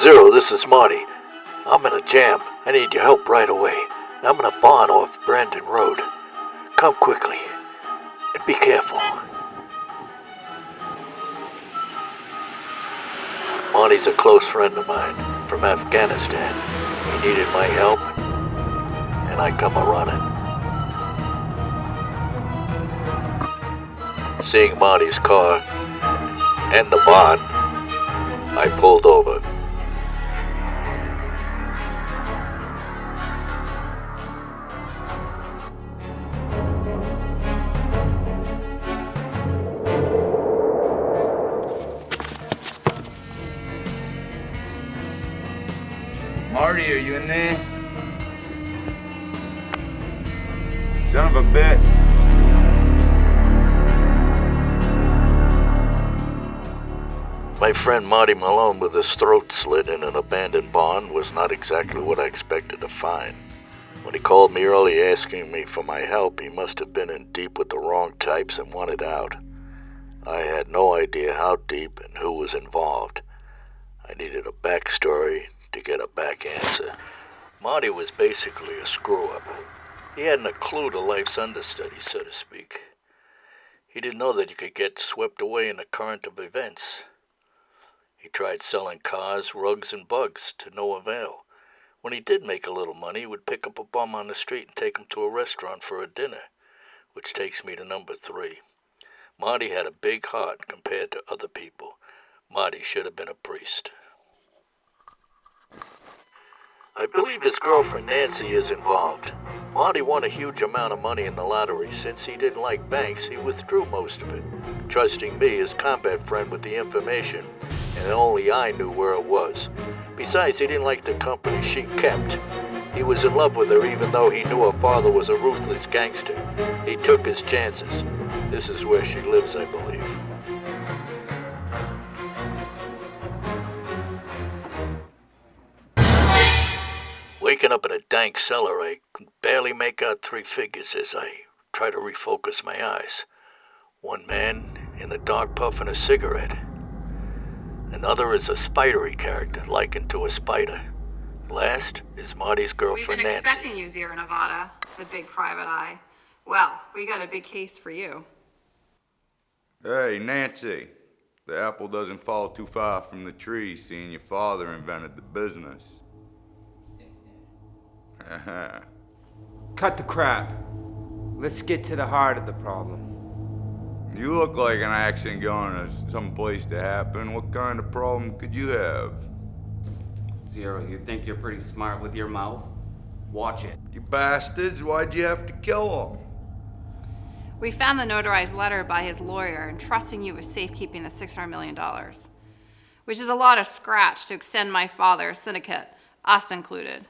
Zero, this is Marty. I'm in a jam. I need your help right away. I'm in a barn off Brandon Road. Come quickly. And be careful. Marty's a close friend of mine from Afghanistan. He needed my help, and I come a-running. Seeing Marty's car and the barn, I pulled over. Marty, are you in there? Son of a bitch. My friend Marty Malone with his throat slit in an abandoned barn was not exactly what I expected to find. When he called me early asking me for my help, he must have been in deep with the wrong types and wanted out. I had no idea how deep and who was involved. I needed a backstory to get a back answer. Marty was basically a screw-up. He hadn't a clue to life's understudy, so to speak. He didn't know that you could get swept away in the current of events. He tried selling cars, rugs, and bugs to no avail. When he did make a little money, he would pick up a bum on the street and take him to a restaurant for a dinner, which takes me to number 3. Marty had a big heart compared to other people. Marty should have been a priest. I believe his girlfriend Nancy is involved. Marty won a huge amount of money in the lottery. Since he didn't like banks, he withdrew most of it, trusting me, his combat friend, with the information, and only I knew where it was. Besides, he didn't like the company she kept. He was in love with her even though he knew her father was a ruthless gangster. He took his chances. This is where she lives, I believe. Waking up in a dank cellar, I could barely make out 3 figures as I try to refocus my eyes. One man in the dark puffing a cigarette. Another is a spidery character likened to a spider. Last is Marty's girlfriend Nancy. We've been expecting you, Sierra Nevada, the big private eye. Well, we got a big case for you. Hey, Nancy. The apple doesn't fall too far from the tree, seeing your father invented the business. Cut the crap. Let's get to the heart of the problem. You look like an accident going to some place to happen. What kind of problem could you have? Zero, you think you're pretty smart with your mouth? Watch it. You bastards, why'd you have to kill him? We found the notarized letter by his lawyer entrusting you with safekeeping the $600 million, which is a lot of scratch to extend my father's syndicate, us included.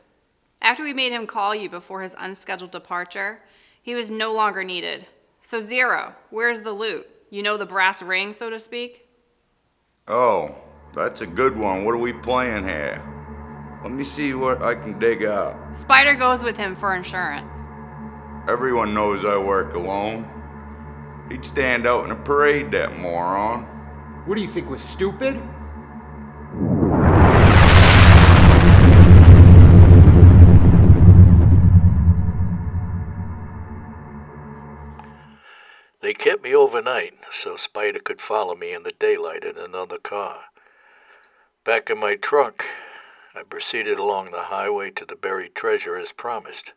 After we made him call you before his unscheduled departure, he was no longer needed. So Zero, where's the loot? You know, the brass ring, so to speak? Oh, that's a good one. What are we playing here? Let me see what I can dig up. Spider goes with him for insurance. Everyone knows I work alone. He'd stand out in a parade, that moron. What do you think, we're stupid? They kept me overnight so Spider could follow me in the daylight in another car. Back in my truck, I proceeded along the highway to the buried treasure as promised.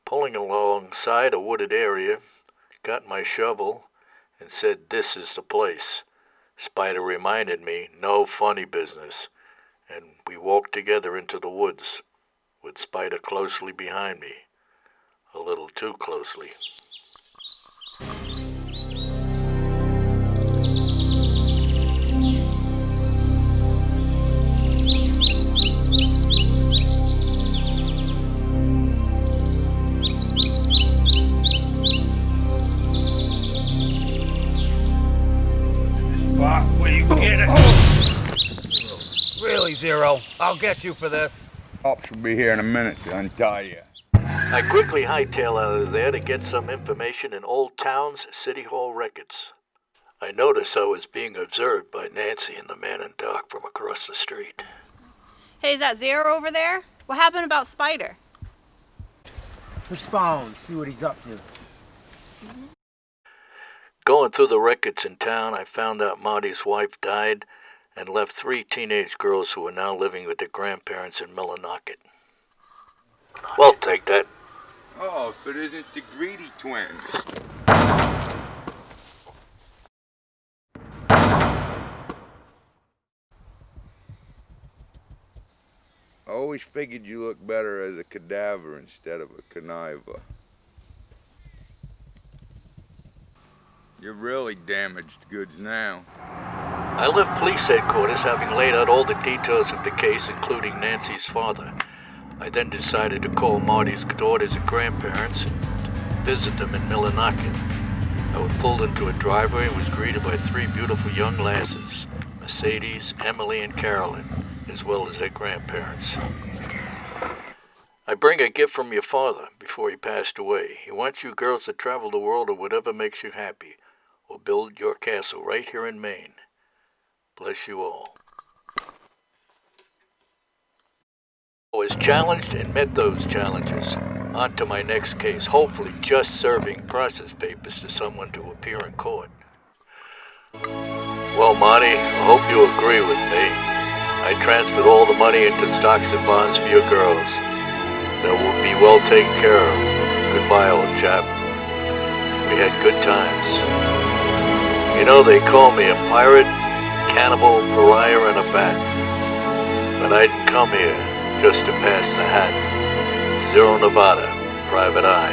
Pulling alongside a wooded area, got my shovel and said, "This is the place." Spider reminded me, no funny business, and we walked together into the woods, with Spider closely behind me, a little too closely. Where you get it? Really, Zero? I'll get you for this. Cops will be here in a minute to untie you. I quickly hightail out of there to get some information in Old Town's City Hall records. I noticed I was being observed by Nancy and the man in dark from across the street. Hey, is that Zero over there? What happened about Spider? Let's follow him, see what he's up to. Going through the records in town, I found out Marty's wife died and left 3 teenage girls who are now living with their grandparents in Millinocket. Well, take that. Oh, if it isn't the Greedy twins. I always figured you looked better as a cadaver instead of a conniver. You're really damaged goods now. I left police headquarters having laid out all the details of the case, including Nancy's father. I then decided to call Marty's daughters and grandparents and visit them in Millinocket. I pulled into a driveway and was greeted by 3 beautiful young lasses, Mercedes, Emily, and Carolyn, as well as their grandparents. I bring a gift from your father before he passed away. He wants you girls to travel the world or whatever makes you happy, or build your castle right here in Maine. Bless you all. I was challenged and met those challenges. On to my next case, hopefully just serving process papers to someone to appear in court. Well, Marty, I hope you agree with me. I transferred all the money into stocks and bonds for your girls. They will be well taken care of. Goodbye, old chap. We had good times. You know, they call me a pirate, cannibal, pariah, and a bat. But I didn't come here just to pass the hat. Zero Nevada, private eye.